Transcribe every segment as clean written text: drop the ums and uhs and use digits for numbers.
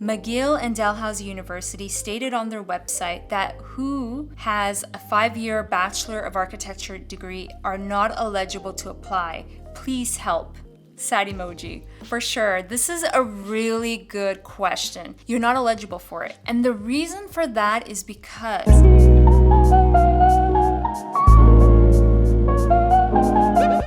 McGill and Dalhousie University stated on their website that who has a 5-year Bachelor of Architecture degree are not eligible to apply. Please help. Sad emoji. For sure, this is a really good question. You're not eligible for it. And the reason for that is because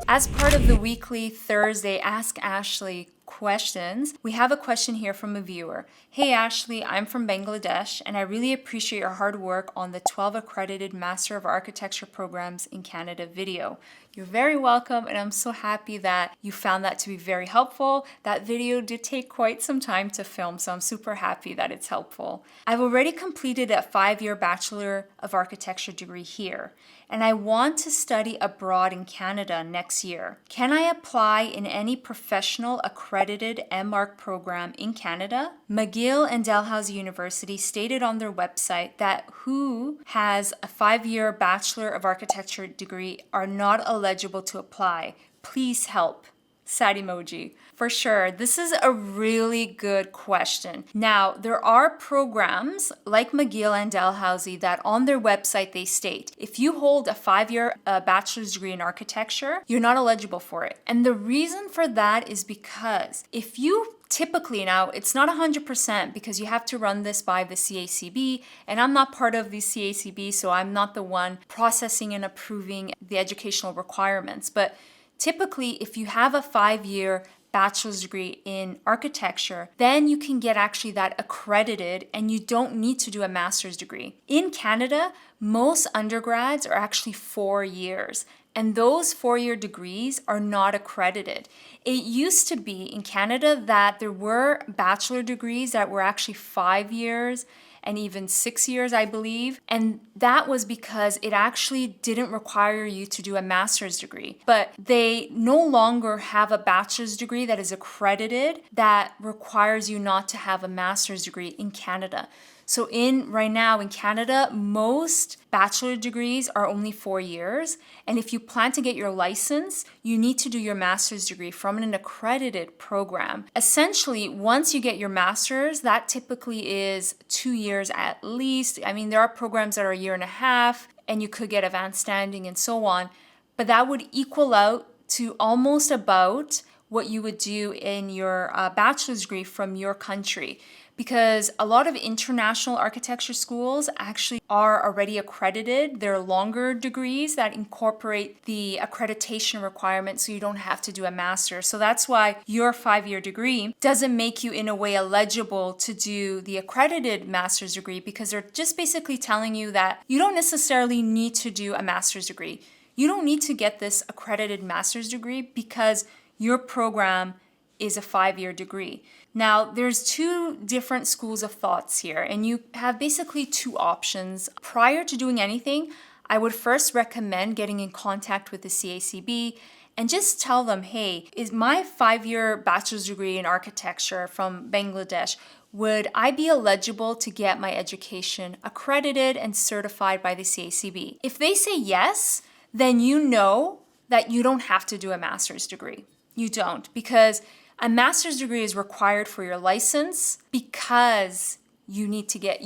as part of the weekly Thursday Ask Ashley questions, we have a question here from a viewer. Hey Ashley, I'm from Bangladesh and I really appreciate your hard work on the 12 accredited Master of Architecture programs in Canada video. You're very welcome and I'm so happy that you found that to be very helpful. That video did take quite some time to film, so I'm super happy that it's helpful. I've already completed a 5-year Bachelor of Architecture degree here and I want to study abroad in Canada next year. Can I apply in any professional accredited M.Arch program in Canada? McGill and Dalhousie University stated on their website that who has a 5-year Bachelor of Architecture degree are not eligible to apply. Please help. Sad emoji. For sure, this is a really good question. Now, there are programs like McGill and Dalhousie that on their website they state, if you hold a 5-year bachelor's degree in architecture, you're not eligible for it. And the reason for that is because if you typically, now it's not 100% because you have to run this by the CACB, and I'm not part of the CACB, so I'm not the one processing and approving the educational requirements. But typically, if you have a 5-year bachelor's degree in architecture, then you can get actually that accredited and you don't need to do a master's degree. In Canada, most undergrads are actually 4 years. And those 4-year degrees are not accredited. It used to be in Canada that there were bachelor degrees that were actually 5 years and even 6 years, I believe. And that was because it actually didn't require you to do a master's degree. But they no longer have a bachelor's degree that is accredited that requires you not to have a master's degree in Canada. So right now in Canada, most bachelor degrees are only 4 years. And if you plan to get your license, you need to do your master's degree from an accredited program. Essentially, once you get your master's, that typically is 2 years at least. I mean, there are programs that are a year and a half, and you could get advanced standing and so on. But that would equal out to almost about what you would do in your bachelor's degree from your country. Because a lot of international architecture schools actually are already accredited. They're longer degrees that incorporate the accreditation requirements so you don't have to do a master. So that's why your 5-year degree doesn't make you in a way eligible to do the accredited master's degree, because they're just basically telling you that you don't necessarily need to do a master's degree. You don't need to get this accredited master's degree because your program is a 5-year degree. Now, there's 2 different schools of thoughts here, and you have basically 2 options. Prior to doing anything, I would first recommend getting in contact with the CACB and just tell them, hey, is my 5-year bachelor's degree in architecture from Bangladesh, would I be eligible to get my education accredited and certified by the CACB? If they say yes, then you know that you don't have to do a master's degree. You don't, because a master's degree is required for your license because you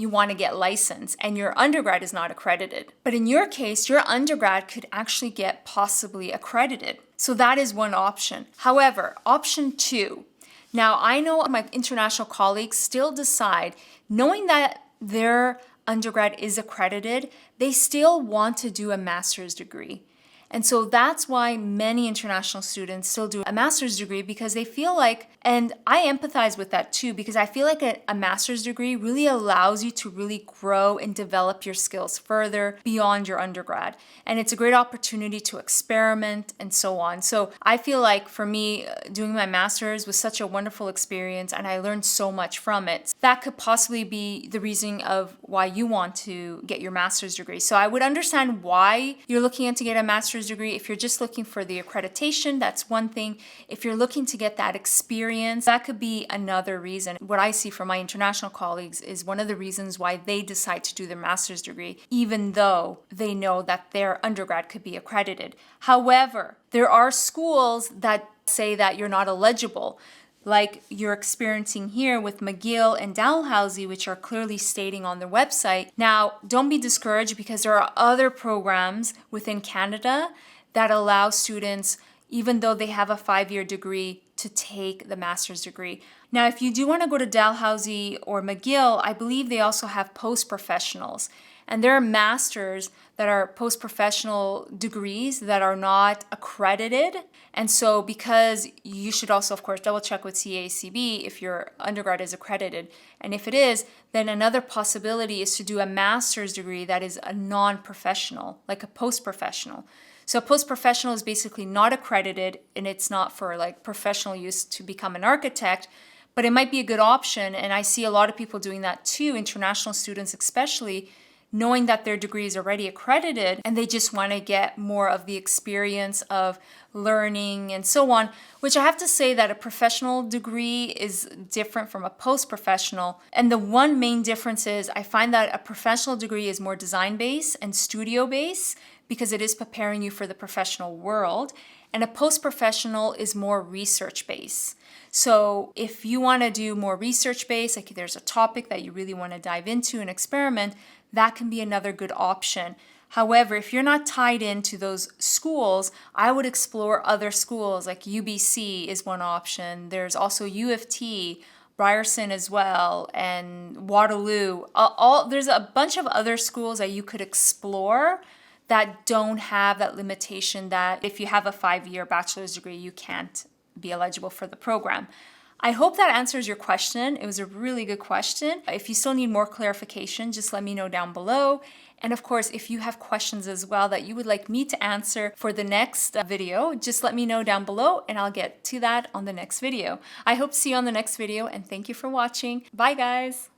want to get licensed and your undergrad is not accredited. But in your case, your undergrad could actually get possibly accredited. So that is one option. However, option 2. Now, I know my international colleagues still decide, knowing that their undergrad is accredited, they still want to do a master's degree. And so that's why many international students still do a master's degree, because they feel like, and I empathize with that too, because I feel like a master's degree really allows you to really grow and develop your skills further beyond your undergrad. And it's a great opportunity to experiment and so on. So I feel like for me, doing my master's was such a wonderful experience and I learned so much from it. That could possibly be the reason of why you want to get your master's degree. So I would understand why you're looking to get a master's degree. If you're just looking for the accreditation, that's one thing. If you're looking to get that experience, that could be another reason. What I see from my international colleagues is one of the reasons why they decide to do their master's degree, even though they know that their undergrad could be accredited. However, there are schools that say that you're not eligible. like you're experiencing here with McGill and Dalhousie, which are clearly stating on their website. Now, don't be discouraged because there are other programs within Canada that allow students, even though they have a 5-year degree, to take the master's degree. Now, if you do want to go to Dalhousie or McGill, I believe they also have post-professionals. And there are masters that are post-professional degrees that are not accredited. And so because you should also, of course, double check with CACB if your undergrad is accredited. And if it is, then another possibility is to do a master's degree that is a non-professional, like a post-professional. So a post-professional is basically not accredited, and it's not for like professional use to become an architect, but it might be a good option. And I see a lot of people doing that too, international students especially, knowing that their degree is already accredited and they just want to get more of the experience of learning and so on, which I have to say that a professional degree is different from a post-professional. And the one main difference is I find that a professional degree is more design-based and studio-based because it is preparing you for the professional world. And a post-professional is more research-based. So if you want to do more research-based, like there's a topic that you really want to dive into and experiment, that can be another good option. However, if you're not tied into those schools, I would explore other schools, like UBC is one option. There's also U of T, Ryerson as well, and Waterloo. There's a bunch of other schools that you could explore that don't have that limitation that if you have a 5-year bachelor's degree, you can't be eligible for the program. I hope that answers your question. It was a really good question. If you still need more clarification, just let me know down below. And of course, if you have questions as well that you would like me to answer for the next video, just let me know down below and I'll get to that on the next video. I hope to see you on the next video and thank you for watching. Bye guys.